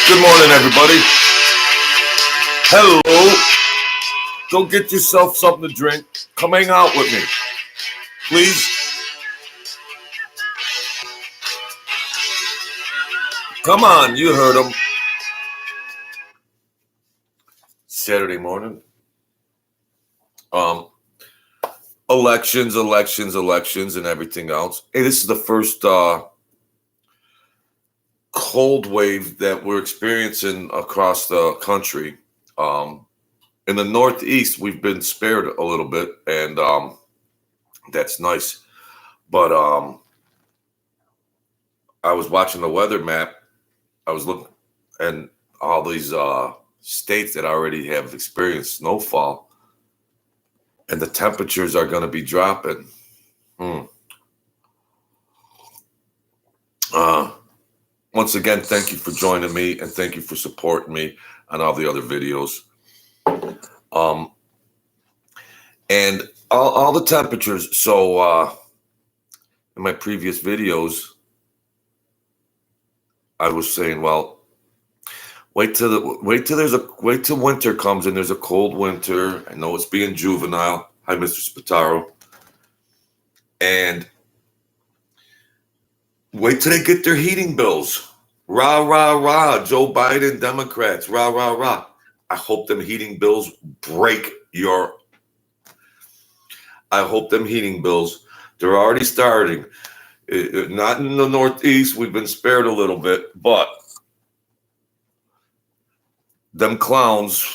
Good morning, everybody. Hello. Go get yourself something to drink. Come hang out with me, please. Come on, you heard him. Saturday morning. Elections, and everything else. Hey, this is the first cold wave that we're experiencing across the country. In the Northeast, we've been spared a little bit, and that's nice. But I was watching the weather map. I was looking, and all these states that already have experienced snowfall, and the temperatures are going to be dropping. Once again, thank you for joining me, and thank you for supporting me on all the other videos. And all the temperatures. So in my previous videos, I was saying, well, wait till winter comes and there's a cold winter. I know it's being juvenile. Hi, Mr. Spataro. And wait till they get their heating bills. Rah, rah, rah. Joe Biden, Democrats. Rah, rah, rah. I hope them heating bills break your... I hope them heating bills, they're already starting. Not in the Northeast. We've been spared a little bit. But them clowns,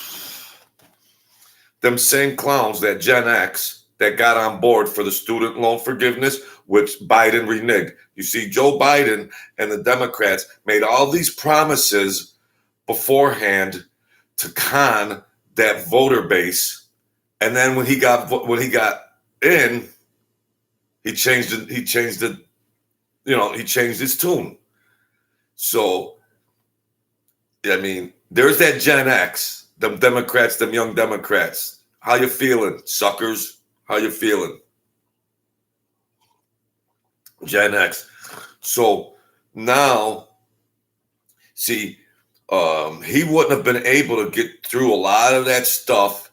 them same clowns, that Gen X that got on board for the student loan forgiveness, which Biden reneged. You see, Joe Biden and the Democrats made all these promises beforehand to con that voter base, and then when he got in, he changed his tune. So, I mean, there's that Gen X, them Democrats, them young Democrats. How you feeling, suckers? How you feeling? Gen X. So now, see, he wouldn't have been able to get through a lot of that stuff.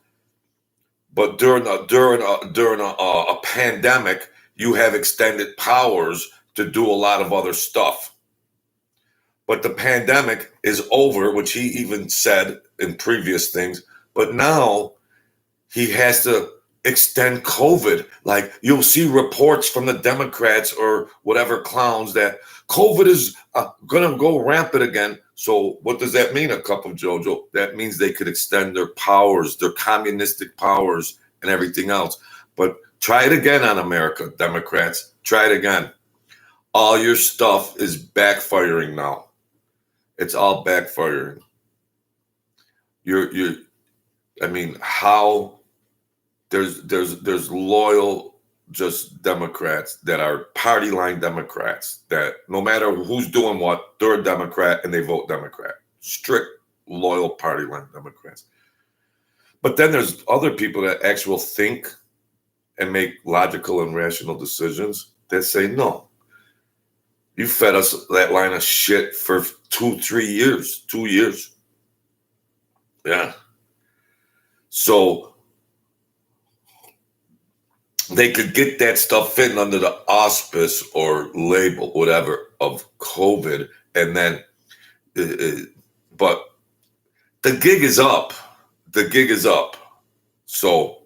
But during a pandemic, you have extended powers to do a lot of other stuff. But the pandemic is over, which he even said in previous things. But now he has to extend COVID. Like, you'll see reports from the Democrats or whatever clowns that COVID is going to go rampant again. So what does that mean, a cup of JoJo? That means they could extend their powers, their communistic powers and everything else. But try it again on America, Democrats. Try it again. All your stuff is backfiring now. It's all backfiring. How there's loyal just Democrats that are party line Democrats that no matter who's doing what, they're a Democrat and they vote Democrat. Strict, loyal party line Democrats. But then there's other people that actually think and make logical and rational decisions that say, no, you fed us that line of shit for 2 years. Yeah. So they could get that stuff in under the auspice or label, whatever, of COVID. And then, but the gig is up. So,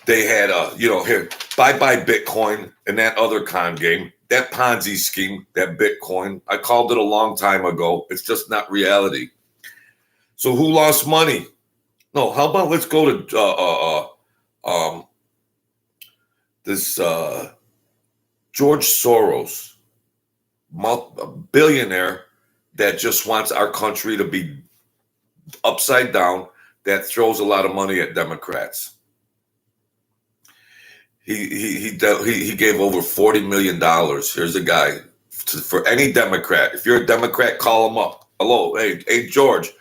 they had, here, bye Bitcoin and that other con game, that Ponzi scheme, that Bitcoin. I called it a long time ago. It's just not reality. So who lost money? No, how about let's go to this George Soros, a billionaire that just wants our country to be upside down, that throws a lot of money at Democrats. He gave over $40 million. Here's a guy for any Democrat. If you're a Democrat, call him up. Hello, hey George.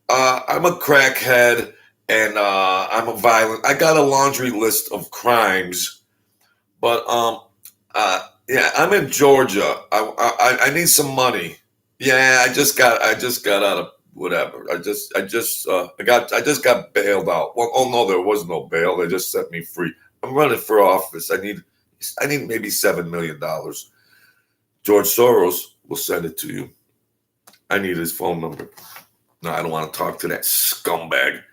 I'm a crackhead and I'm a violent. I got a laundry list of crimes, but Yeah, I'm in Georgia. I need some money. Yeah, I just got out of whatever. I just got bailed out. Well, oh no, there was no bail. They just set me free. I'm running for office. I need maybe $7 million. George Soros will send it to you. I need his phone number. No, I don't want to talk to that scumbag.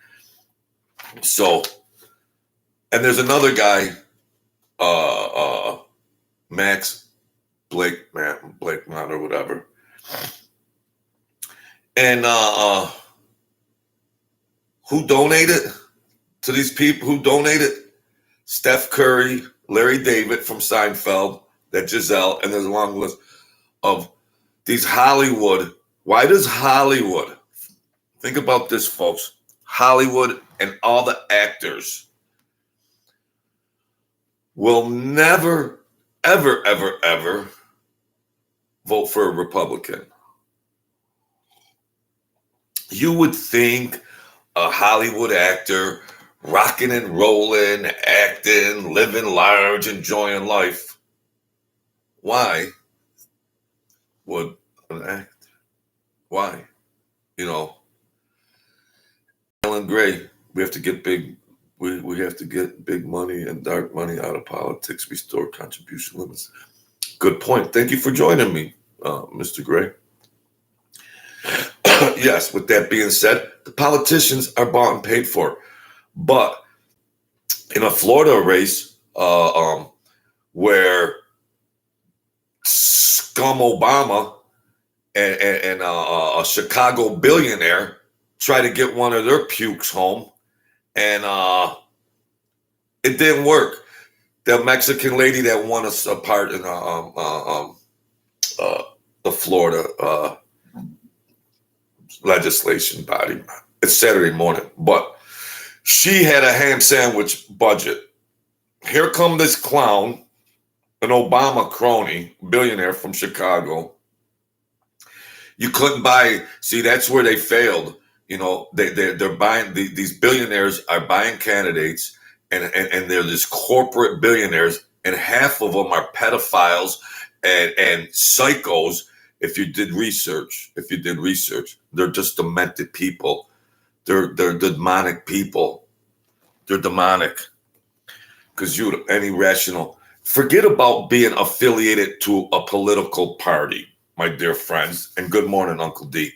So, and there's another guy, Max Blakemont or whatever. And who donated to these people? Who donated? Steph Curry, Larry David from Seinfeld, that Giselle, and there's a long list of these Hollywood. Why does Hollywood, think about this, folks, Hollywood and all the actors will never, ever, ever, ever vote for a Republican? You would think a Hollywood actor, rocking and rolling, acting, living large, enjoying life. Why would an actor? Why? You know, Alan Gray, we have to get big. We have to get big money and dark money out of politics, restore contribution limits. Good point. Thank you for joining me, Mr. Gray. Yes, with that being said, the politicians are bought and paid for. But in a Florida race, where scum Obama and a Chicago billionaire try to get one of their pukes home, and it didn't work. The Mexican lady that won us a part in the Florida legislation body. It's Saturday morning, but she had a ham sandwich budget. Here come this clown, an Obama crony, billionaire from Chicago. You couldn't buy. See, that's where they failed. You know, they're buying, these billionaires are buying candidates, and they're just corporate billionaires, and half of them are pedophiles and psychos. If you did research, they're just demented people. They're demonic people. They're demonic. Because any rational, forget about being affiliated to a political party, my dear friends, and good morning, Uncle D.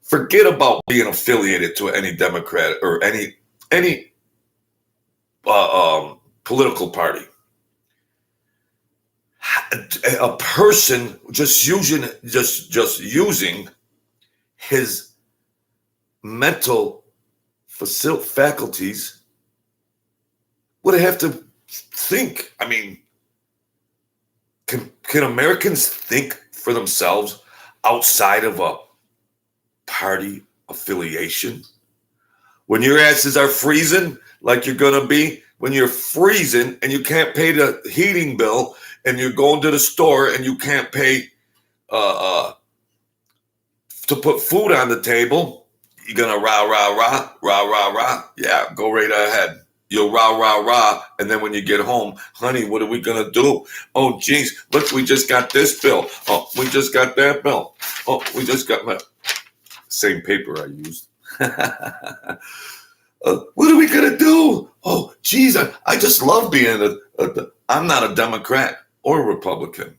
Forget about being affiliated to any Democrat or any political party. A person just using his mental faculties would have to think. I mean, can Americans think for themselves outside of a party affiliation? When your asses are freezing like you're gonna be, when you're freezing and you can't pay the heating bill, and you're going to the store and you can't pay to put food on the table, you're gonna rah. Yeah, go right ahead. You'll rah, and then when you get home, honey, what are we gonna do? Oh, geez, look, we just got this bill. Oh, we just got that bill. Oh, we just got my same paper I used. What are we gonna do? Oh, geez, I just love being I'm not a Democrat or a Republican.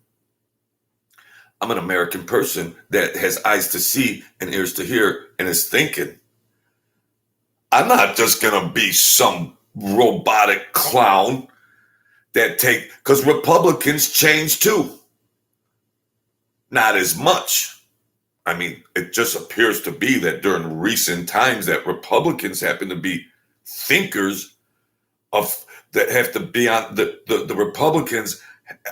I'm an American person that has eyes to see and ears to hear and is thinking. I'm not just gonna be some robotic clown that because Republicans change too. Not as much. I mean, it just appears to be that during recent times that Republicans happen to be thinkers that have to be on the Republicans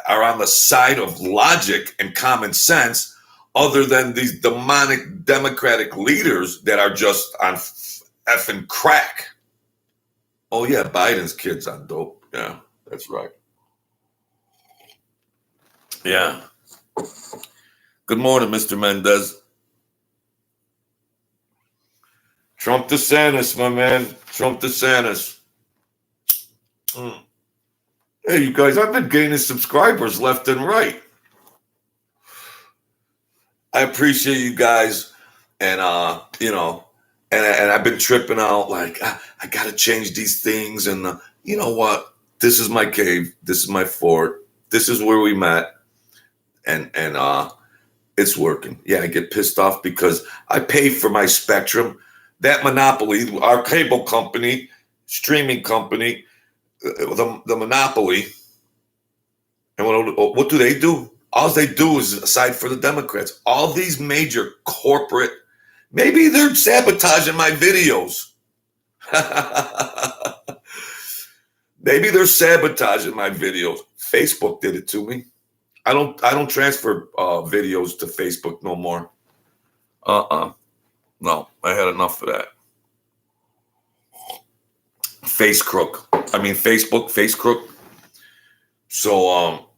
are on the side of logic and common sense, other than these demonic Democratic leaders that are just on effing crack. Oh yeah, Biden's kids on dope. Yeah, that's right. Yeah. Good morning, Mr. Mendez. Trump DeSantis, my man. Trump DeSantis. Hey, you guys, I've been gaining subscribers left and right. I appreciate you guys, and and I've been tripping out like I got to change these things, and you know what? This is my cave. This is my fort. This is where we met, and it's working. Yeah, I get pissed off because I pay for my Spectrum. That monopoly, our cable company, streaming company, the monopoly. And what do they do? All they do is, aside for the Democrats, all these major corporate, maybe they're sabotaging my videos. Maybe they're sabotaging my videos. Facebook did it to me. I don't transfer videos to Facebook no more. No, I had enough of that. Facebook, face crook. So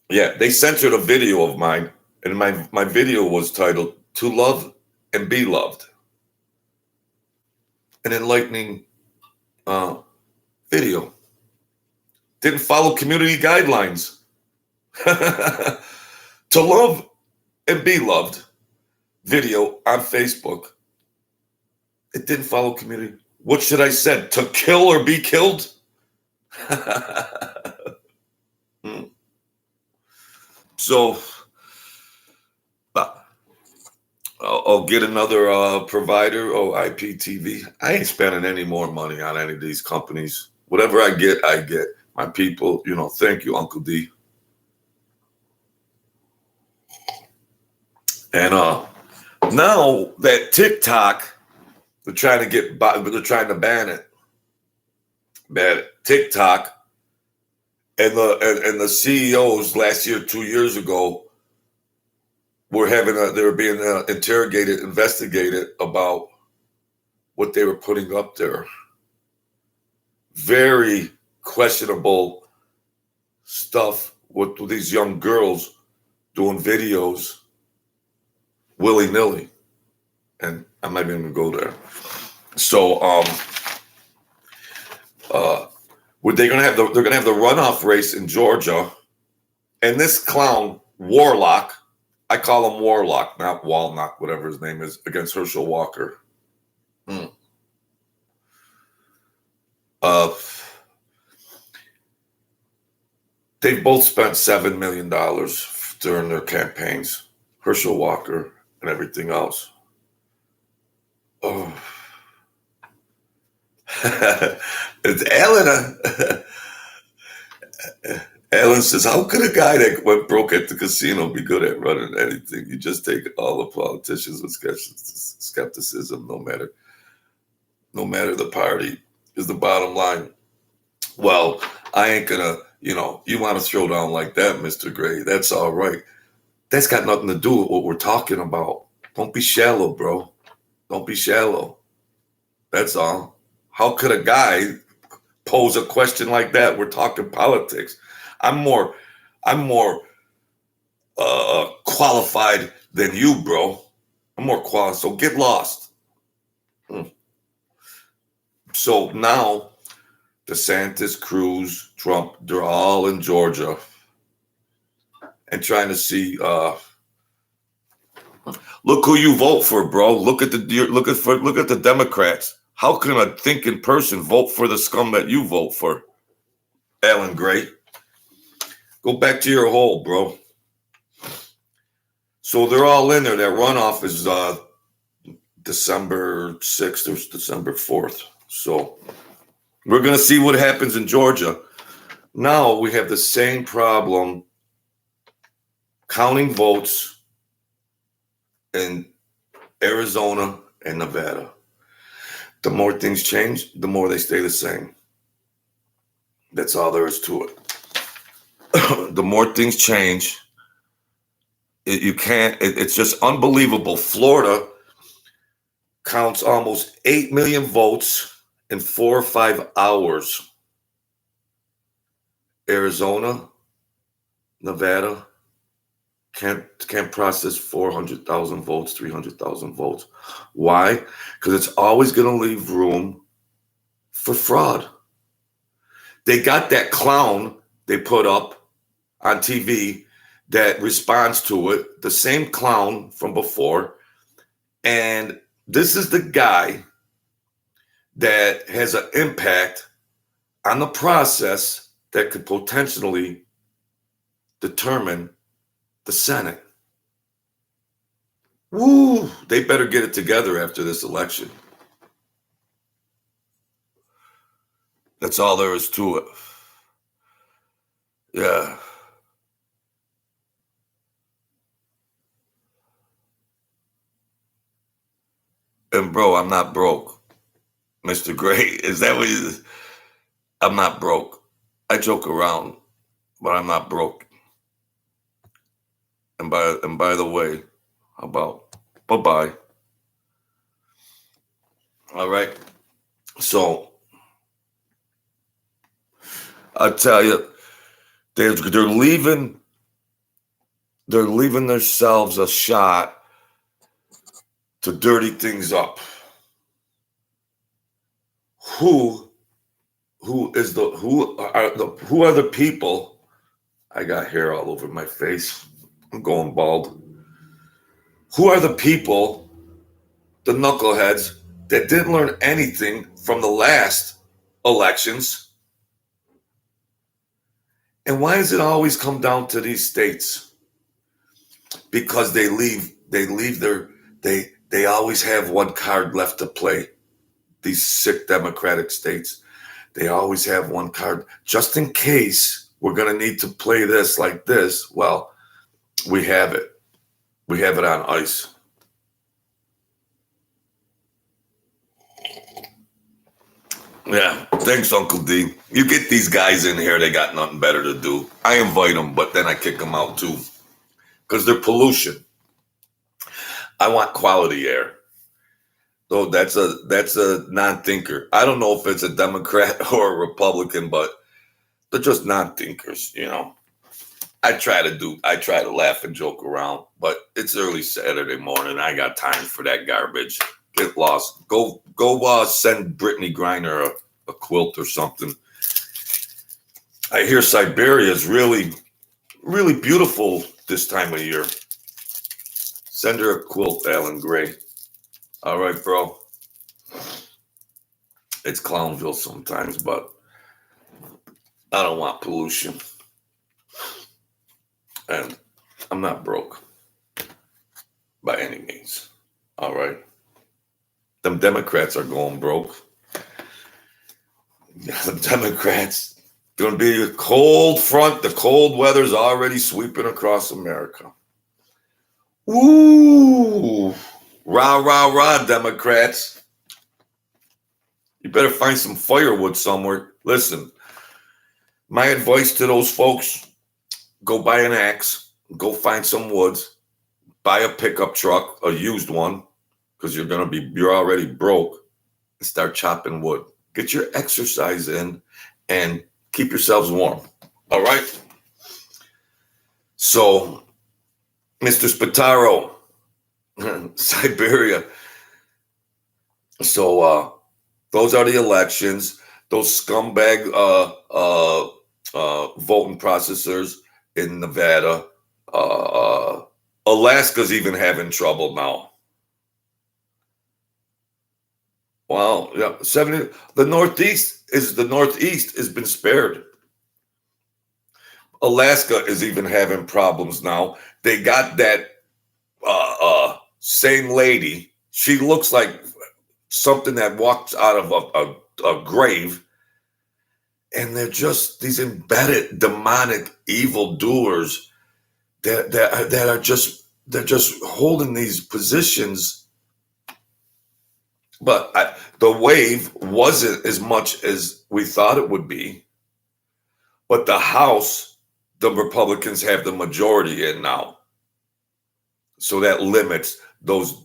yeah, they censored a video of mine, and my video was titled "To Love and Be Loved," an enlightening video. Didn't follow community guidelines. To love and be loved video on Facebook. It didn't follow community. What should I say? To kill or be killed? So I'll get another provider. Oh, IPTV. I ain't spending any more money on any of these companies. Whatever I get, I get. My people, thank you, Uncle D. And now that TikTok, they're trying to ban it. TikTok and the CEOs last year, 2 years ago, they were being interrogated, investigated about what they were putting up there. Very questionable stuff with these young girls doing videos willy-nilly. And I'm not even gonna go there. So they're gonna have the runoff race in Georgia, and this clown Warlock, I call him Warlock, not Walnock, whatever his name is, against Herschel Walker. They've both spent $7 million during their campaigns, Herschel Walker and everything else. Oh. It's Alan. Alan says, how could a guy that went broke at the casino be good at running anything? You just take all the politicians with skepticism, no matter the party, is the bottom line. Well, I ain't gonna, you want to throw down like that, Mr. Gray. That's all right. That's got nothing to do with what we're talking about. Don't be shallow, bro. Don't be shallow. That's all. How could a guy pose a question like that? We're talking politics. I'm more qualified than you, bro. I'm more qualified. So get lost. So now, DeSantis, Cruz, Trump, they're all in Georgia and trying to see. Look who you vote for, bro. Look at the Democrats. How can a thinking person vote for the scum that you vote for, Alan Gray? Go back to your hole, bro. So they're all in there. That runoff is December 6th or December 4th. So we're going to see what happens in Georgia. Now we have the same problem counting votes in Arizona and Nevada. The more things change, the more they stay the same. That's all there is to it. The more things change, it's just unbelievable. Florida counts almost 8 million votes in 4 or 5 hours. Arizona, Nevada can't process 400,000 votes, 300,000 votes. Why? Because it's always going to leave room for fraud. They got that clown they put up on TV that responds to it, the same clown from before. And this is the guy that has an impact on the process that could potentially determine the Senate. Woo! They better get it together after this election. That's all there is to it. Yeah. And bro, I'm not broke. Mr. Gray, is that what you... I'm not broke. I joke around, but I'm not broke. And by the way, how about bye-bye. All right. So I tell you, they're leaving themselves a shot to dirty things up. Who are the people? I got hair all over my face. I'm going bald. Who are the people, the knuckleheads, that didn't learn anything from the last elections? And why does it always come down to these states? Because they always have one card left to play. These sick Democratic states, they always have one card just in case we're going to need to play this like this. Well, we have it. We have it on ice. Yeah, thanks, Uncle D. You get these guys in here, they got nothing better to do. I invite them, but then I kick them out too because they're pollution. I want quality air. So that's a non-thinker. I don't know if it's a Democrat or a Republican, but they're just non-thinkers, you know. I try to laugh and joke around, but it's early Saturday morning. I got time for that garbage. Get lost. Go send Brittany Griner a quilt or something. I hear Siberia is really, really beautiful this time of year. Send her a quilt, Alan Gray. All right, bro. It's Clownville sometimes, but I don't want pollution. And I'm not broke by any means. All right. Them Democrats are going broke. The Democrats, going to be a cold front. The cold weather's already sweeping across America. Ooh. Rah, rah, rah, Democrats. You better find some firewood somewhere. Listen, my advice to those folks, go buy an axe, go find some woods, buy a pickup truck, a used one, because you're already broke, and start chopping wood. Get your exercise in and keep yourselves warm. All right? So, Mr. Spataro, Siberia. So those are the elections. Those scumbag voting processors in Nevada. Alaska's even having trouble now. Wow, yeah, the Northeast has been spared. Alaska is even having problems now. They got that same lady. She looks like something that walks out of a grave. And they're just these embedded demonic evildoers that are just holding these positions. But the wave wasn't as much as we thought it would be. But the House, the Republicans have the majority in now. So that limits those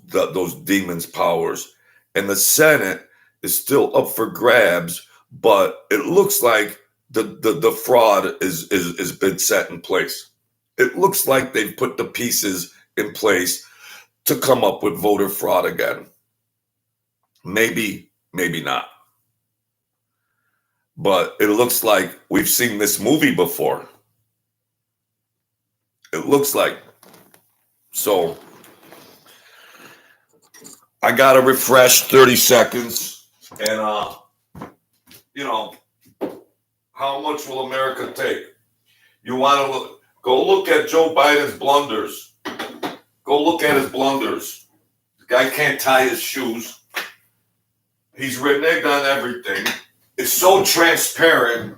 demons' powers. And the Senate is still up for grabs, but it looks like the fraud is been set in place. It looks like they've put the pieces in place to come up with voter fraud again. Maybe not. but it looks like we've seen this movie before. It looks like. So I got to refresh 30 seconds. And, you know, how much will America take? You want to go look at Joe Biden's blunders. Go look at his blunders. The guy can't tie his shoes. He's reneged on everything. It's so transparent.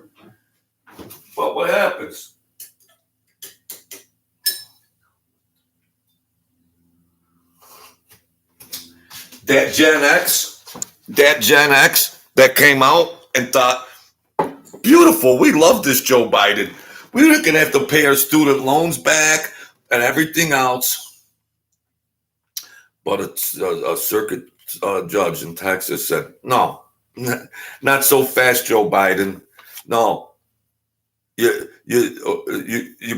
But what happens? That Gen X that came out and thought, beautiful, we love this Joe Biden. We're not going to have to pay our student loans back and everything else. But a circuit judge in Texas said, no, not so fast, Joe Biden. No, you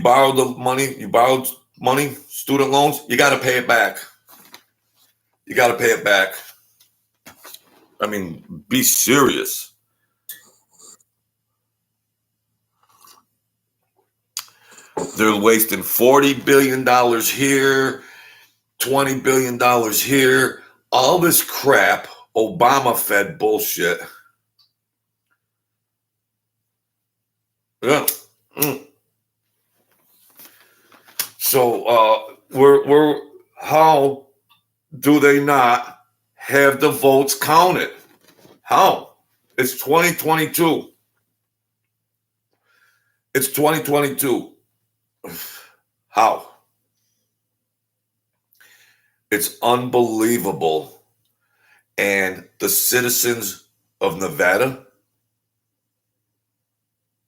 borrowed the money, student loans, you got to pay it back. You got to pay it back. I mean, be serious. They're wasting $40 billion here, $20 billion here, all this crap, Obama-fed bullshit. Yeah. So we're how do they not have the votes counted? How? It's 2022. It's 2022. How? It's unbelievable. And the citizens of Nevada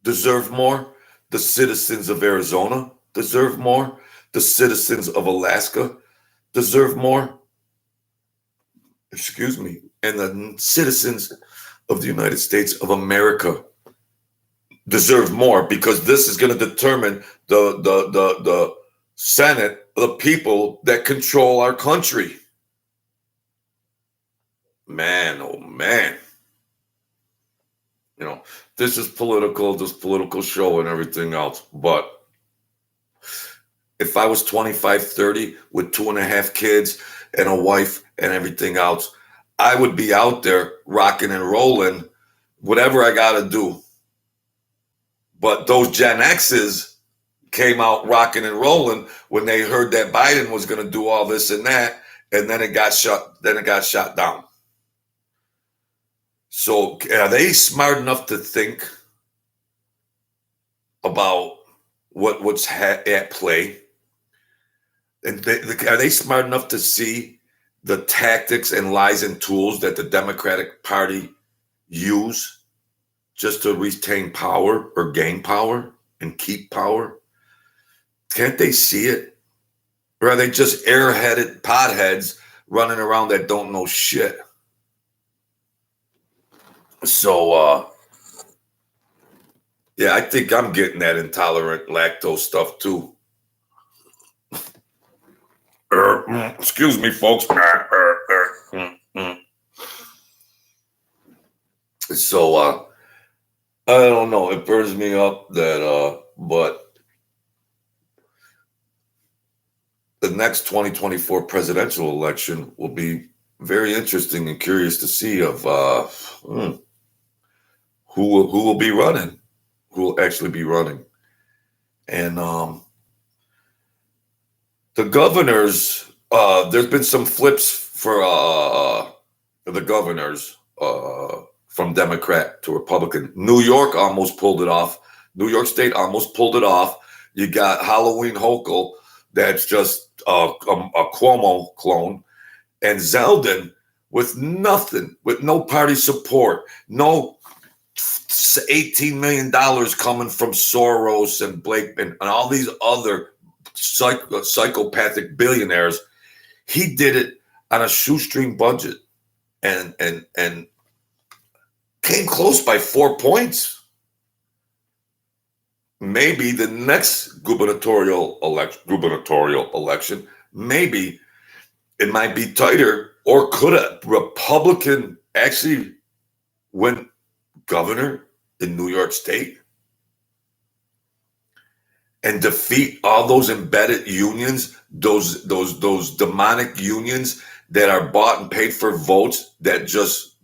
deserve more. The citizens of Arizona deserve more. The citizens of Alaska deserve more. Excuse me. And the citizens of the United States of America deserve more, because this is going to determine the Senate, the people that control our country. Man, oh man. You know, this is political show and everything else. But if I was 25, 30 with 2.5 kids and a wife and everything else, I would be out there rocking and rolling, whatever I got to do. But those Gen X's came out rocking and rolling when they heard that Biden was going to do all this and that, and then it got shot down. So are they smart enough to think about what's at play? And are they smart enough to see the tactics and lies and tools that the Democratic Party use just to retain power or gain power and keep power? Can't they see it? Or are they just airheaded potheads running around that don't know shit? So, yeah, I think I'm getting that intolerant lactose stuff too. Excuse me, folks. So, I don't know. It burns me up that, but the next 2024 presidential election will be very interesting and curious to see of who will be running, who will actually be running. And the governors, there's been some flips for the governors from Democrat to Republican. New York almost pulled it off. New York State almost pulled it off. You got Halloween Hochul, that's just a Cuomo clone, and Zeldin with nothing, with no party support, no $18 million coming from Soros and Blake and all these other psychopathic billionaires. He did it on a shoestring budget and came close by 4 points. Maybe the next gubernatorial election, maybe it might be tighter, or could a Republican actually win governor in New York State and defeat all those embedded unions, those demonic unions that are bought and paid for votes that just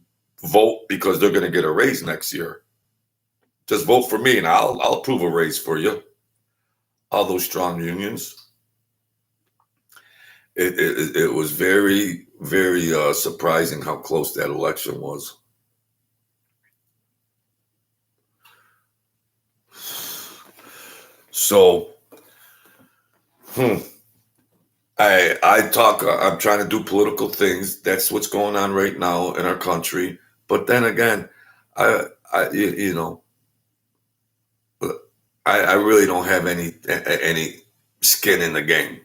vote because they're going to get a raise next year. Just vote for me and I'll approve a raise for you. All those strong unions. It was very, very surprising how close that election was. So, I'm trying to do political things. That's what's going on right now in our country. But then again, I really don't have any skin in the game.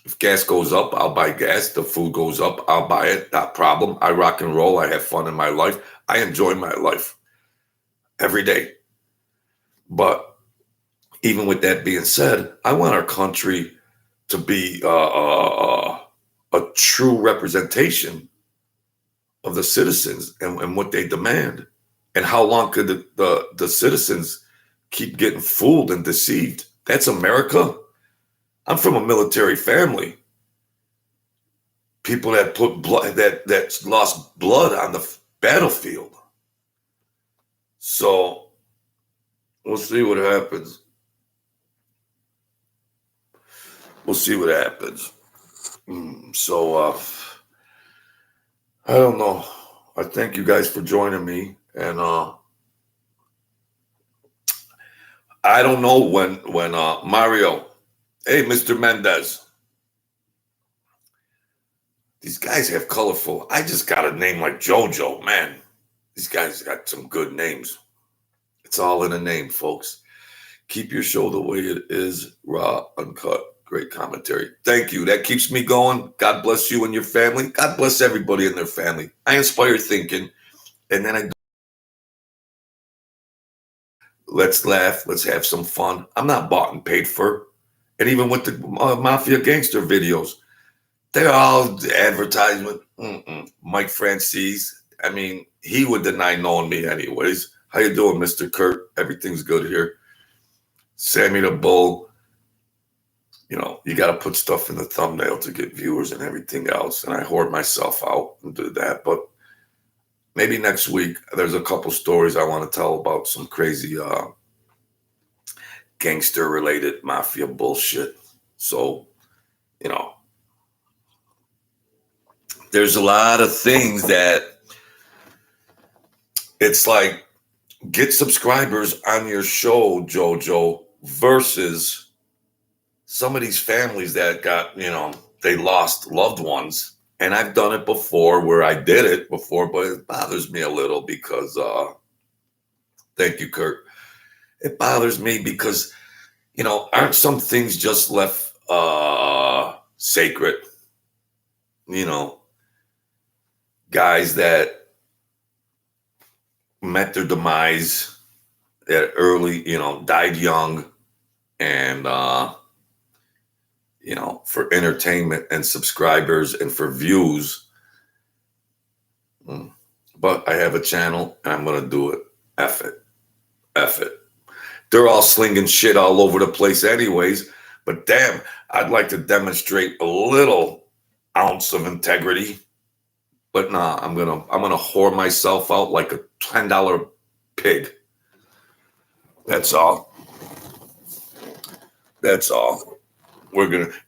If gas goes up, I'll buy gas. The food goes up, I'll buy it. Not a problem. I rock and roll. I have fun in my life. I enjoy my life every day. But even with that being said, I want our country to be a true representation of the citizens and what they demand. And how long could the citizens keep getting fooled and deceived? That's America. I'm from a military family. People that put blood, that lost blood on the battlefield. So we'll see what happens. We'll see what happens. So I don't know. I thank you guys for joining me, and I don't know when Mario. Hey, Mr. Mendez. These guys have colorful. I just got a name like JoJo, man. These guys got some good names. It's all in a name, folks. Keep your show the way it is, raw, uncut, great commentary. Thank you. That keeps me going. God bless you and your family. God bless everybody in their family. I inspire thinking, and then let's laugh. Let's have some fun. I'm not bought and paid for. And even with the Mafia Gangster videos, they're all advertisement. Mike Francis, I mean, he would deny knowing me anyways. How you doing, Mr. Kurt? Everything's good here. Sammy the Bull. You know, you got to put stuff in the thumbnail to get viewers and everything else. And I hoard myself out and do that. But maybe next week, there's a couple stories I want to tell about some crazy gangster-related mafia bullshit. So, you know, there's a lot of things that it's like, get subscribers on your show, JoJo, versus some of these families that got, you know, they lost loved ones. And I've done it before where I did it before, but it bothers me a little because, thank you, Kurt. It bothers me because, you know, aren't some things just left sacred? You know, guys that met their demise at early, you know, died young and, you know, for entertainment and subscribers and for views. But I have a channel and I'm going to do it. F it. F it. They're all slinging shit all over the place anyways. But damn, I'd like to demonstrate a little ounce of integrity. But nah, I'm gonna whore myself out like a $10 pig. That's all. That's all.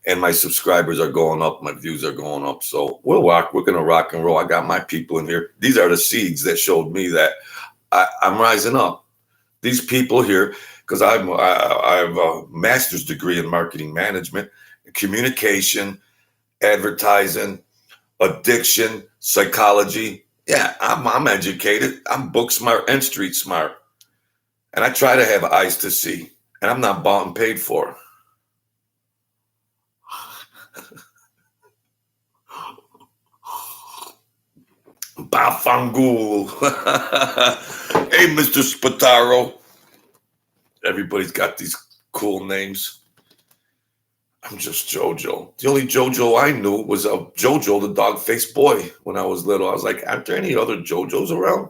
And my subscribers are going up, my views are going up. So we're gonna rock and roll. I got my people in here. These are the seeds that showed me that I'm rising up. These people here, because I have a master's degree in marketing management, communication, advertising, addiction, psychology. Yeah, I'm educated. I'm book smart and street smart. And I try to have eyes to see. And I'm not bought and paid for. Bafangul. Hey, Mr. Spataro. Everybody's got these cool names. I'm just JoJo. The only JoJo I knew was JoJo, the dog-faced boy. When I was little, I was like, aren't there any other JoJos around?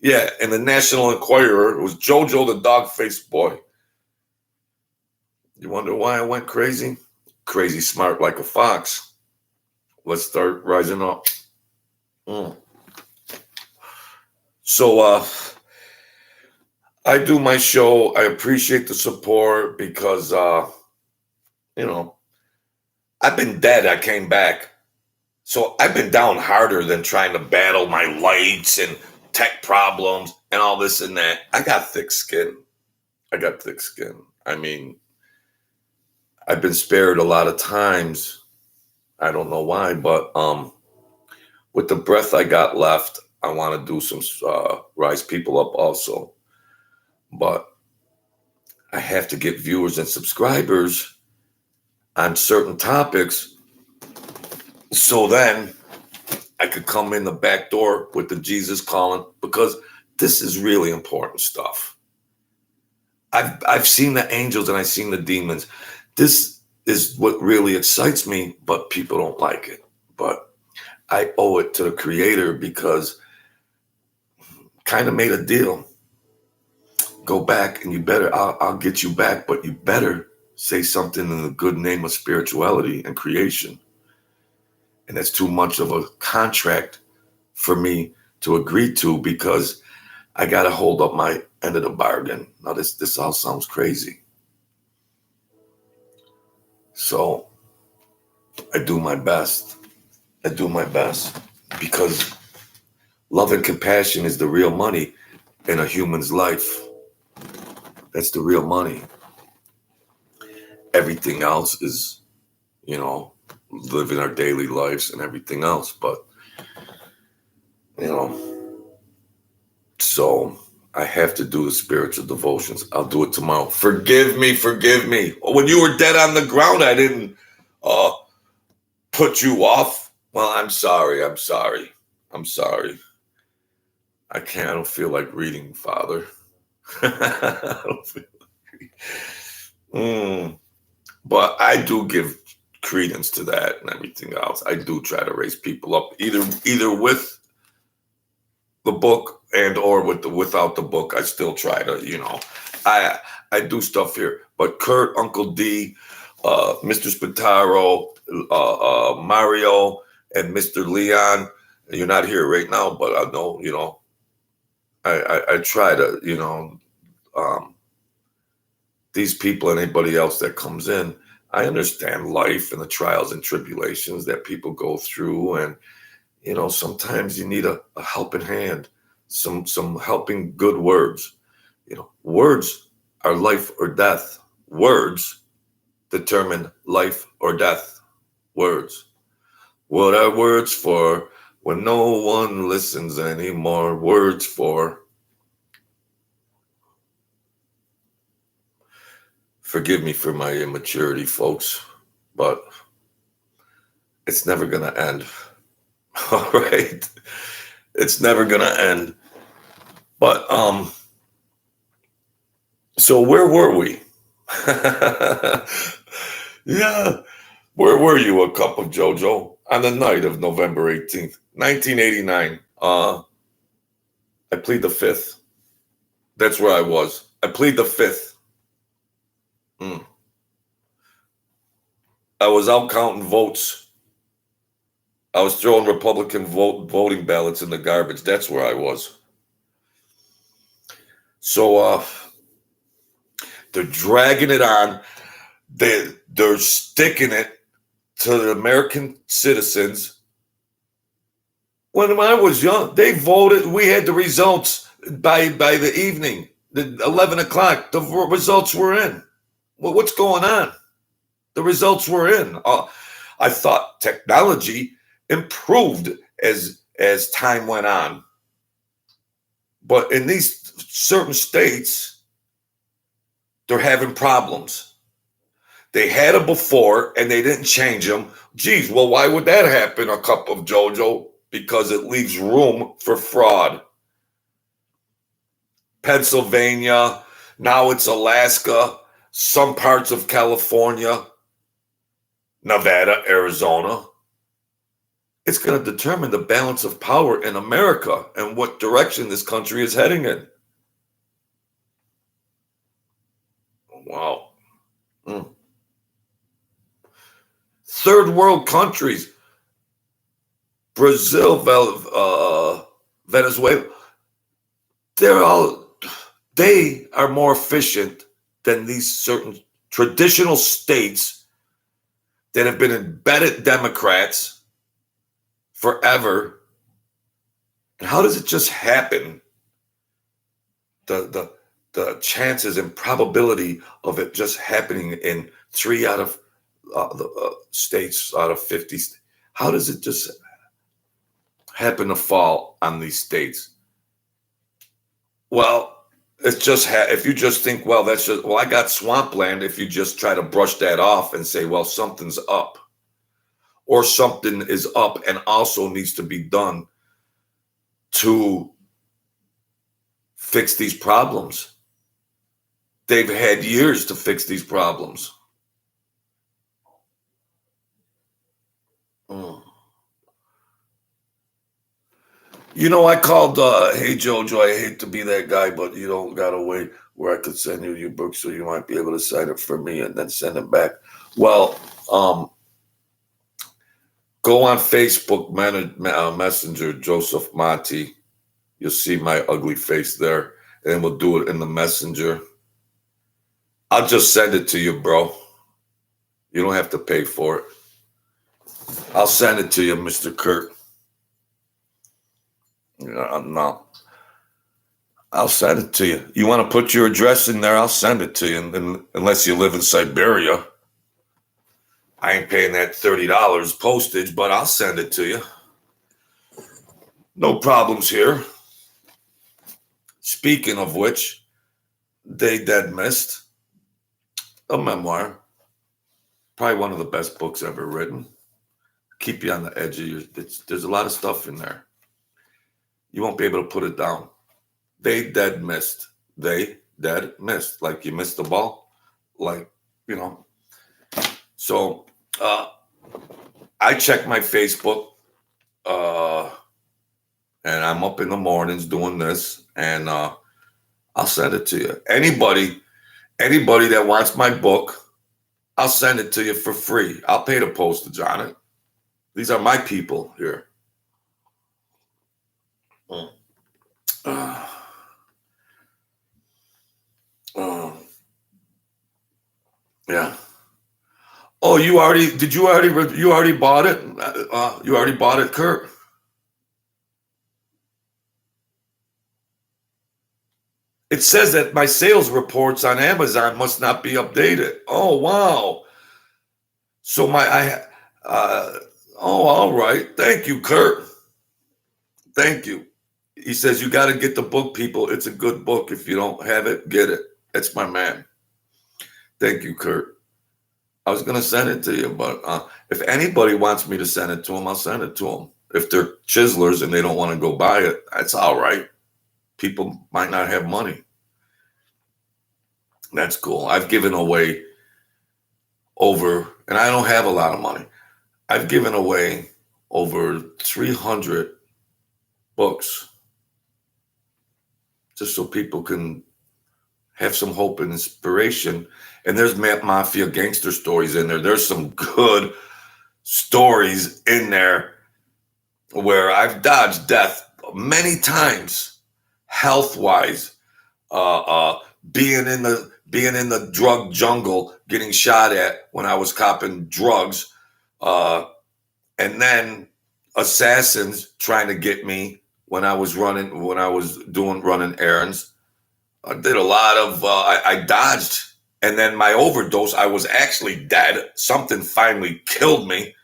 Yeah, and the National Enquirer was JoJo the dog-faced boy. You wonder why I went crazy? Crazy smart like a fox. Let's start rising up. So I do my show. I appreciate the support because I've been dead. I came back. So I've been down harder than trying to battle my lights and tech problems and all this and that. I got thick skin. I mean, I've been spared a lot of times. I don't know why, but with the breath I got left, I want to do some rise people up also. But I have to get viewers and subscribers on certain topics, so then I could come in the back door with the Jesus calling, because this is really important stuff. I've seen the angels and I've seen the demons. This is what really excites me, but people don't like it. But I owe it to the Creator, because kind of made a deal. Go back and you better, I'll get you back, but you better say something in the good name of spirituality and creation. And that's too much of a contract for me to agree to, because I got to hold up my end of the bargain. Now, this all sounds crazy. So I do my best. Because love and compassion is the real money in a human's life. That's the real money. Everything else is, living our daily lives and everything else. But, so I have to do the spiritual devotions. I'll do it tomorrow. Forgive me. When you were dead on the ground, I didn't put you off. Well, I'm sorry. I don't feel like reading, Father. I don't feel like But I do give credence to that and everything else. I do try to raise people up, either with the book and or without the book. I still try to, I do stuff here. But Kurt, Uncle D, Mr. Spataro, Mario, and Mr. Leon, you're not here right now, but I know, I try to, these people and anybody else that comes in, I understand life and the trials and tribulations that people go through. And, sometimes you need a helping hand, some helping good words. Words are life or death. Words determine life or death. Words. What are words for when no one listens anymore? Words for. Forgive me for my immaturity, folks, but it's never going to end. All right? It's never going to end. But, so where were we? Yeah. Where were you, a cup of JoJo, on the night of November 18th, 1989? I plead the fifth. That's where I was. I plead the fifth. I was out counting votes. I was throwing Republican voting ballots in the garbage. That's where I was. So they're dragging it on. They're sticking it to the American citizens. When I was young, they voted. We had the results by the evening, the 11 o'clock. The results were in. Well, what's going on? The results were in. I thought technology improved as time went on. But in these certain states, they're having problems. They had them before and they didn't change them. Geez, well, why would that happen, a cup of JoJo? Because it leaves room for fraud. Pennsylvania, now it's Alaska, some parts of California, Nevada, Arizona. It's going to determine the balance of power in America and what direction this country is heading in. Wow. Third world countries, Brazil, Venezuela, they are more efficient than these certain traditional states that have been embedded Democrats forever. And how does it just happen? The chances and probability of it just happening in 3 out of the states out of 50. How does it just happen to fall on these states? Well, it's just if you just think, well, that's just, well, I got swampland. If you just try to brush that off and say, well, something's up, or something is up and also needs to be done to fix these problems. They've had years to fix these problems. You know, I called, hey, Jojo, I hate to be that guy, but you don't got a way where I could send you your book so you might be able to sign it for me and then send it back. Well, go on Facebook Messenger, Joseph Monty. You'll see my ugly face there, and we'll do it in the Messenger. I'll just send it to you, bro. You don't have to pay for it. I'll send it to you, Mr. Kurt. No. I'll send it to you. You want to put your address in there? I'll send it to you. And unless you live in Siberia, I ain't paying that $30 postage, but I'll send it to you. No problems here. Speaking of which, They Dead Missed, a memoir, probably one of the best books ever written. Keep you on the edge of your. There's a lot of stuff in there. You won't be able to put it down. They Dead Missed. They Dead Missed. Like you missed the ball. Like, you know. So I check my Facebook, and I'm up in the mornings doing this, and I'll send it to you. Anybody that wants my book, I'll send it to you for free. I'll pay the postage on it. These are my people here. Yeah. Oh, you already bought it? You already bought it, Kurt? It says that my sales reports on Amazon must not be updated. Oh, wow. So all right. Thank you, Kurt. Thank you. He says, you got to get the book, people. It's a good book. If you don't have it, get it. That's my man. Thank you, Kurt. I was going to send it to you, but if anybody wants me to send it to them, I'll send it to them. If they're chiselers and they don't want to go buy it, that's all right. People might not have money. That's cool. I've given away and I don't have a lot of money. I've given away over 300 books just so people can have some hope and inspiration. And there's mafia gangster stories in there. There's some good stories in there where I've dodged death many times, health-wise, being in the drug jungle, getting shot at when I was copping drugs, and then assassins trying to get me when I was running errands. I did a lot of, I dodged, and then my overdose, I was actually dead. Something finally killed me,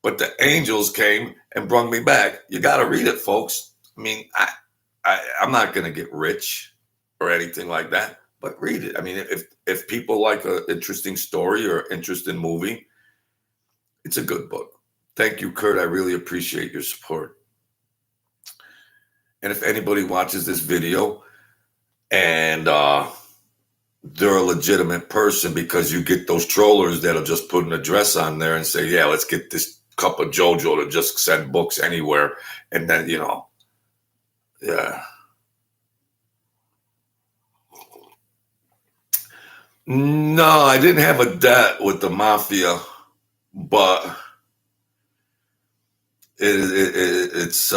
but the angels came and brought me back. You got to read it, folks. I mean, I'm not going to get rich or anything like that, but read it. I mean, if people like an interesting story or interesting movie, it's a good book. Thank you, Kurt. I really appreciate your support. And if anybody watches this video and they're a legitimate person, because you get those trollers that'll just put an address on there and say, yeah, let's get this cup of JoJo to just send books anywhere. And then, yeah. No, I didn't have a debt with the mafia, but it's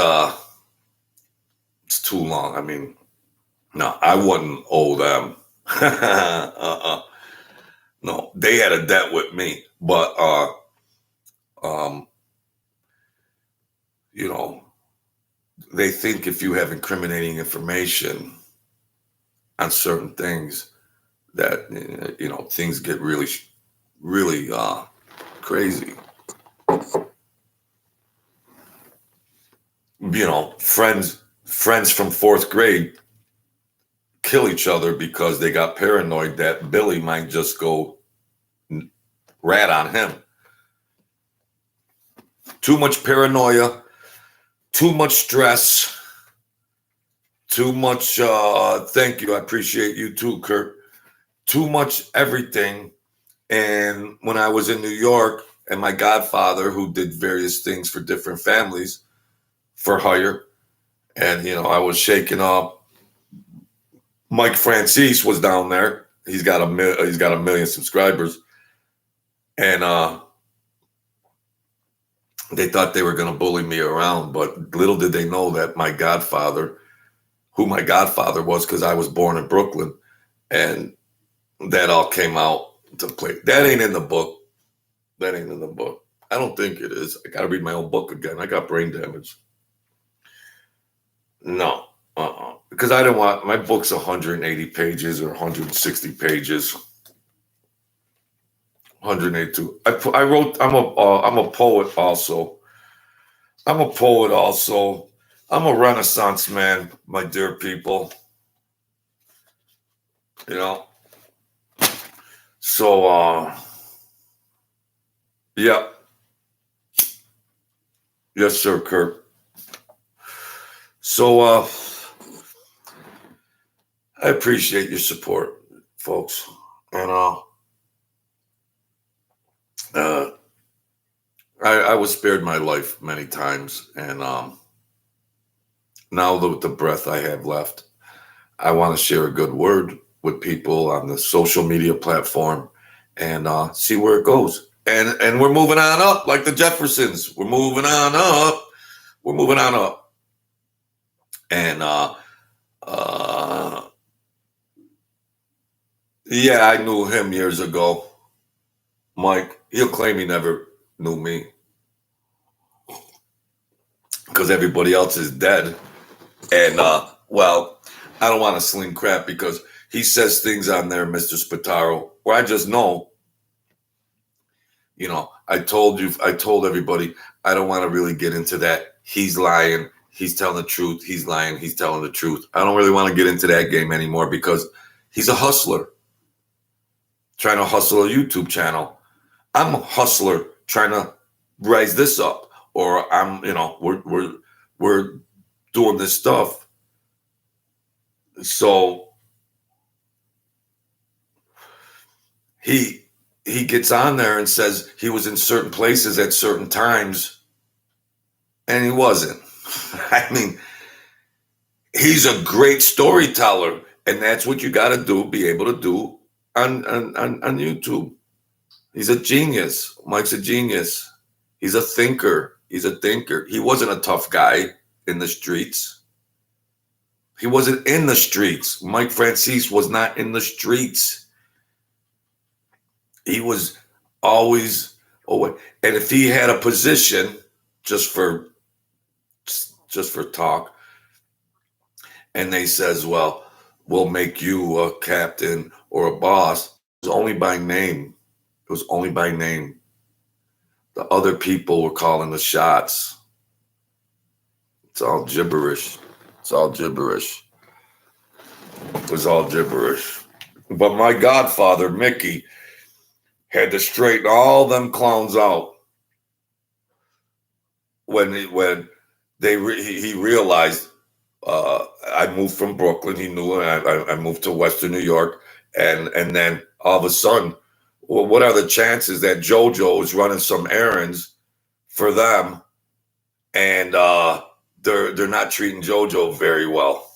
too long. I mean, no, I wouldn't owe them. No, they had a debt with me, but they think if you have incriminating information on certain things that things get really, really crazy. Friends from fourth grade kill each other because they got paranoid that Billy might just go rat on him. Too much paranoia, too much stress, too much thank you, I appreciate you too, Kurt. Too much everything. And when I was in New York, and my godfather, who did various things for different families for hire, and I was shaking up. Mike Francis was down there. He's got a million subscribers, and they thought they were going to bully me around, but little did they know that my godfather was, because I was born in Brooklyn, and that all came out to play. That ain't in the book. I don't think it is. I got to read my own book again. I got brain damage. No. Because I didn't want my book's 180 pages or 160 pages. 182. I wrote. I'm a poet also. I'm a Renaissance man, my dear people. So yeah. Yes, sir, Kurt. So I appreciate your support, folks. And I was spared my life many times, and now with the breath I have left, I want to share a good word with people on the social media platform and see where it goes. And we're moving on up like the Jeffersons. We're moving on up. And yeah, I knew him years ago. Mike, he'll claim he never knew me because everybody else is dead. And well, I don't want to sling crap because he says things on there, Mr. Spataro, where I just know, I told everybody, I don't want to really get into that. He's lying. He's telling the truth. He's lying. He's telling the truth. I don't really want to get into that game anymore because he's a hustler trying to hustle a YouTube channel. I'm a hustler trying to rise this up, or I'm, we're doing this stuff. So he gets on there and says he was in certain places at certain times, and he wasn't. I mean, he's a great storyteller, and that's what you got to do, be able to do on YouTube. He's a genius. Mike's a genius. He's a thinker. He wasn't a tough guy in the streets. He wasn't in the streets. Mike Francis was not in the streets. He was always away. And if he had a position, just for talk, and they says, well, we'll make you a captain or a boss, it was only by name. The other people were calling the shots. It's all gibberish. It was all gibberish. But my godfather, Mickey, had to straighten all them clowns out when he realized I moved from Brooklyn. He knew I moved to Western New York, and then all of a sudden, well, what are the chances that JoJo is running some errands for them, and they're not treating JoJo very well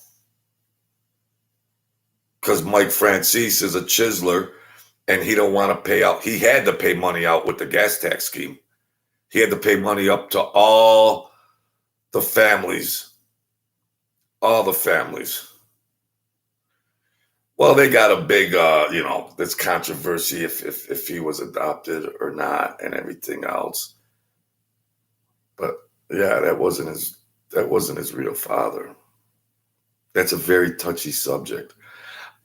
because Mike Francis is a chiseler, and he don't want to pay out. He had to pay money out with the gas tax scheme. He had to pay money up to all the families. All the families. Well, they got a big, this controversy if he was adopted or not and everything else. But yeah, that wasn't his real father. That's a very touchy subject.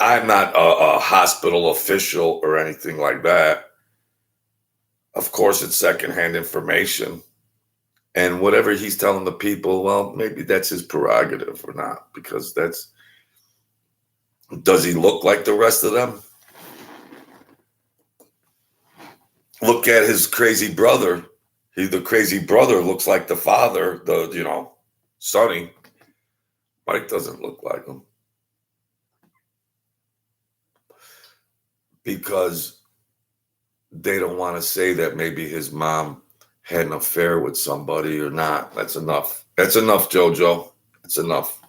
I'm not a hospital official or anything like that. Of course, it's secondhand information. And whatever he's telling the people, well, maybe that's his prerogative or not, because does he look like the rest of them? Look at his crazy brother. The crazy brother looks like the father, Sonny. Mike doesn't look like him. Because they don't want to say that maybe his mom had an affair with somebody or not. That's enough. That's enough, JoJo. That's enough.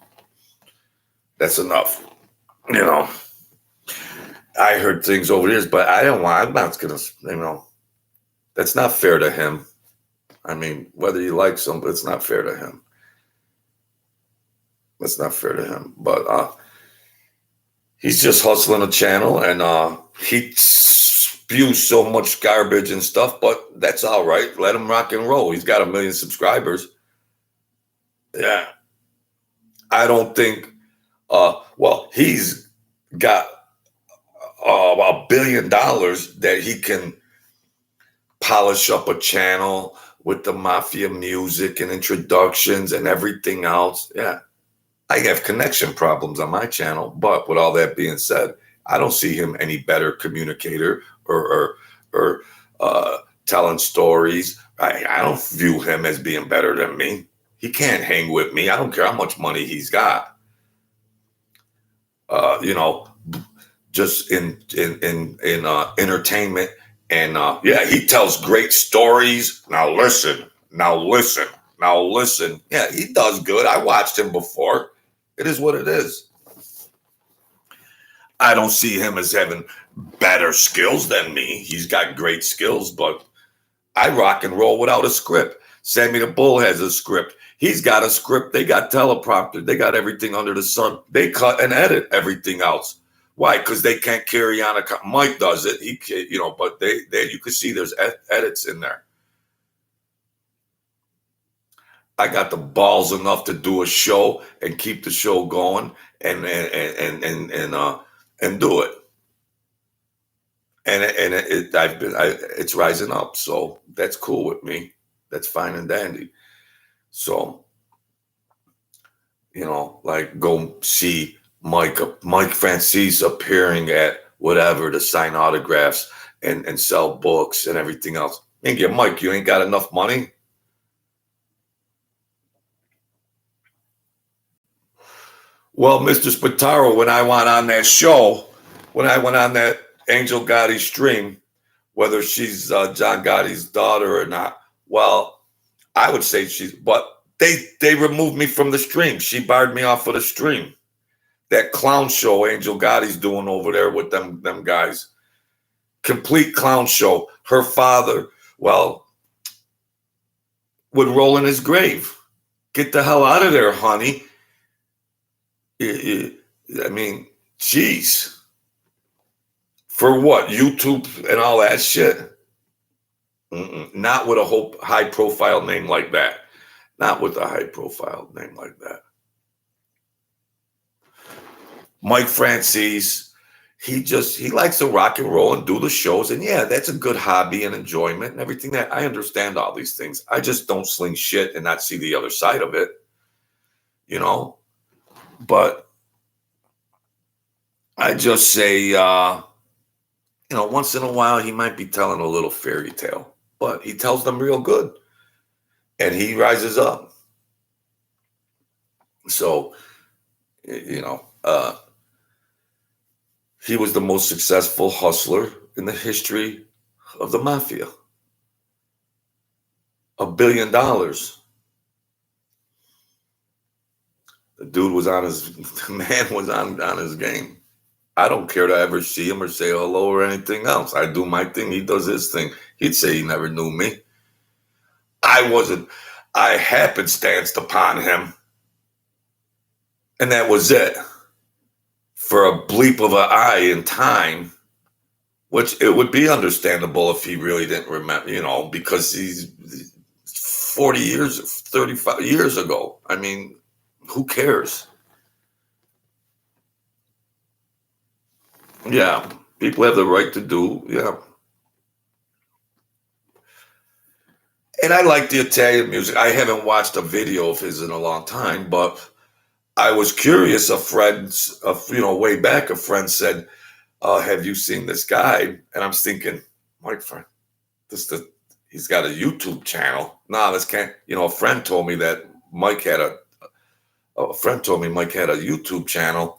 That's enough. I heard things over the years, but I'm not going to, that's not fair to him. I mean, whether you like somebody, it's not fair to him. That's not fair to him. But he's just hustling a channel, and he spews so much garbage and stuff, but that's all right. Let him rock and roll. He's got 1 million subscribers. Yeah. I don't think, he's got $1 billion that he can polish up a channel with the mafia music and introductions and everything else. Yeah. I have connection problems on my channel, but with all that being said, I don't see him any better communicator or telling stories. I don't view him as being better than me. He can't hang with me. I don't care how much money he's got. Just in entertainment, and he tells great stories. Now listen. Yeah, he does good. I watched him before. It is what it is. I don't see him as having better skills than me. He's got great skills, but I rock and roll without a script. Sammy the Bull has a script. He's got a script. They got teleprompter. They got everything under the sun. They cut and edit everything else. Why? Because they can't carry on Mike does it. But you can see there's edits in there. I got the balls enough to do a show and keep the show going and do it. And it's rising up, so that's cool with me. That's fine and dandy. So, go see Mike Francis appearing at whatever to sign autographs and sell books and everything else. Mike, you ain't got enough money. Well, Mr. Spataro, when I went on that show, when I went on that Angel Gotti stream, whether she's John Gotti's daughter or not, well, I would say but they removed me from the stream. She barred me off of the stream. That clown show Angel Gotti's doing over there with them guys. Complete clown show. Her father, would roll in his grave. Get the hell out of there, honey. I mean, jeez. For what? YouTube and all that shit? Not with a high-profile name like that. Not with a high-profile name like that. Mike Francis, he likes to rock and roll and do the shows. And yeah, that's a good hobby and enjoyment and everything that. I understand all these things. I just don't sling shit and not see the other side of it. But I just say, once in a while he might be telling a little fairy tale, but he tells them real good and he rises up. So, he was the most successful hustler in the history of the mafia. $1 billion. The dude was on his, the man was on his game. I don't care to ever see him or say hello or anything else. I do my thing. He does his thing. He'd say he never knew me. I happenstanced upon him. And that was it. For a bleep of an eye in time, which it would be understandable if he really didn't remember, because he's 40 years, 35 years ago. I mean, who cares? Yeah, people have the right to do, yeah. And I like the Italian music. I haven't watched a video of his in a long time, but I was curious. Way back, a friend said, have you seen this guy? And I'm thinking, Mike, friend, he's got a YouTube channel. No, this can't, a friend told me that Mike had a YouTube channel.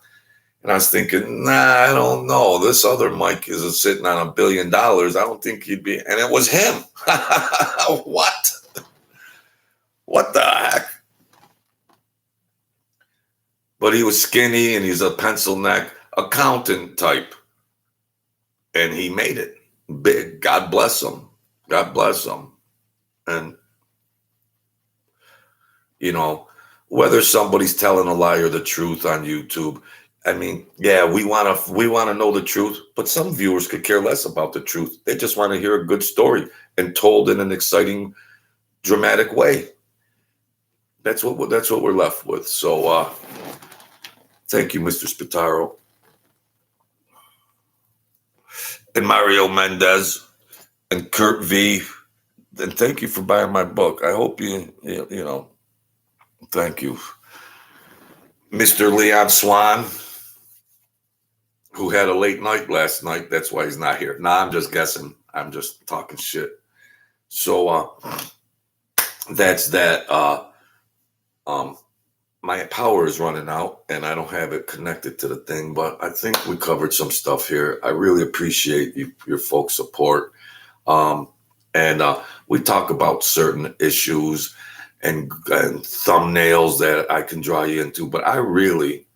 And I was thinking, nah, I don't know. This other Mike is sitting on $1 billion. I don't think he'd be. And it was him. What? What the heck? But he was skinny and he's a pencil neck accountant type. And he made it big. God bless him. God bless him. And, whether somebody's telling a lie or the truth on YouTube, I mean, yeah, we want to know the truth, but some viewers could care less about the truth. They just want to hear a good story and told in an exciting, dramatic way. That's what we're left with. So, thank you, Mr. Spataro and Mario Mendez and Kurt V. And thank you for buying my book. I hope thank you, Mr. Leon Swan, who had a late night last night. That's why he's not here. Nah, I'm just guessing. I'm just talking shit. So that's that. My power is running out and I don't have it connected to the thing, but I think we covered some stuff here. I really appreciate your folks' support. And we talk about certain issues and thumbnails that I can draw you into, but I really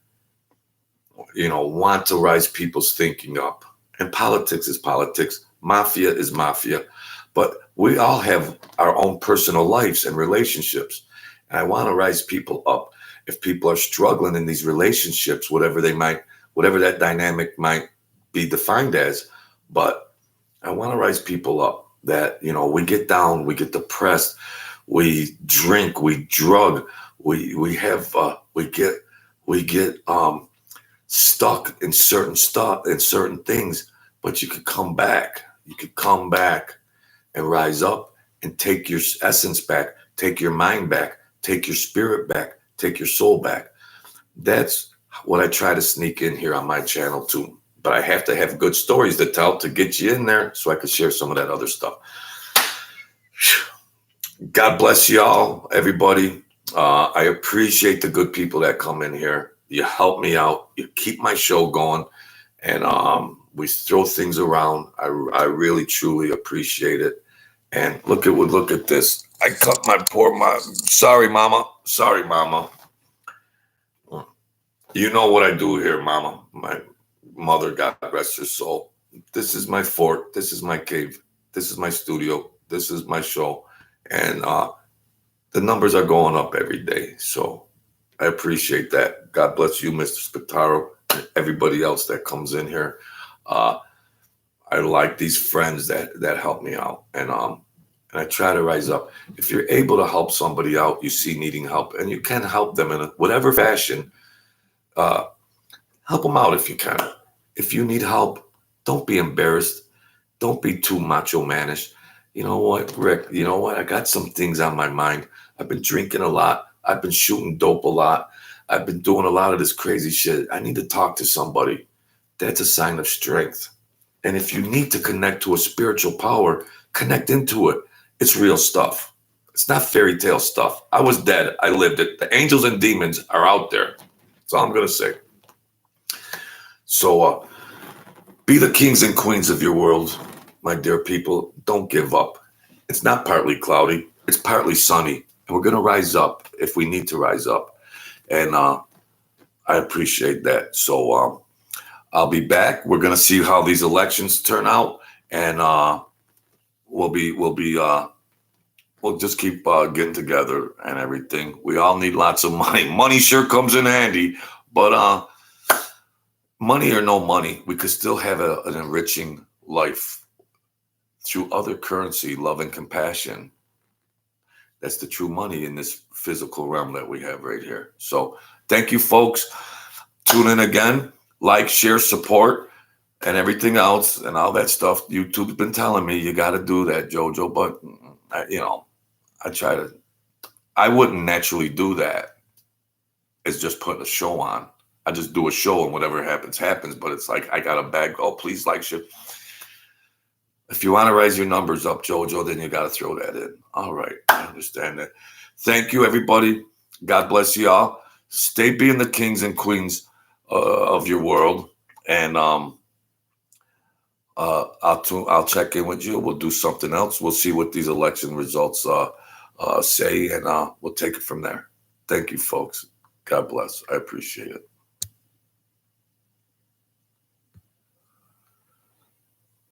want to rise people's thinking up. And politics is politics. Mafia is mafia. But we all have our own personal lives and relationships. And I want to rise people up. If people are struggling in these relationships, whatever that dynamic might be defined as, but I want to rise people up that, we get down, we get depressed, we drink, we drug, we get stuck in certain things, but you could come back. You could come back and rise up and take your essence back, take your mind back, take your spirit back, take your soul back. That's what I try to sneak in here on my channel too. But I have to have good stories to tell to get you in there so I could share some of that other stuff. God bless y'all, everybody. I appreciate the good people that come in here. You help me out. You keep my show going. And we throw things around. I really, truly appreciate it. And look at this. I cut my poor mom. Sorry, mama. Sorry, mama. You know what I do here, mama. My mother, God rest her soul. This is my fort. This is my cave. This is my studio. This is my show. And the numbers are going up every day. So I appreciate that. God bless you, Mr. Spataro, and everybody else that comes in here. I like these friends that help me out. And I try to rise up. If you're able to help somebody out, you see needing help, and you can help them in whatever fashion, help them out if you can. If you need help, don't be embarrassed. Don't be too macho manish. You know what, Rick? You know what? I got some things on my mind. I've been drinking a lot. I've been shooting dope a lot. I've been doing a lot of this crazy shit. I need to talk to somebody. That's a sign of strength. And if you need to connect to a spiritual power, connect into it. It's real stuff. It's not fairy tale stuff. I was dead. I lived it. The angels and demons are out there. That's all I'm going to say. So be the kings and queens of your world, my dear people. Don't give up. It's not partly cloudy. it's partly sunny, and we're going to rise up if we need to rise up. And I appreciate that. So I'll be back. We're going to see how these elections turn out, and we'll just keep getting together and everything. We all need lots of money. Money sure comes in handy, but money or no money, we could still have an enriching life through other currency, love and compassion. That's the true money in this physical realm that we have right here. So thank you, folks. Tune in again. Like, share, support, and everything else, and all that stuff. YouTube's been telling me you got to do that, JoJo, but I wouldn't naturally do that. It's just putting a show on. I just do a show and whatever happens, happens. But it's like I got a bag. Oh, please like, shit. If you want to raise your numbers up, JoJo, then you got to throw that in. All right. I understand that. Thank you, everybody. God bless you all. Stay being the kings and queens of your world. And I'll check in with you. We'll do something else. We'll see what these election results say, and we'll take it from there. Thank you, folks. God bless. I appreciate it.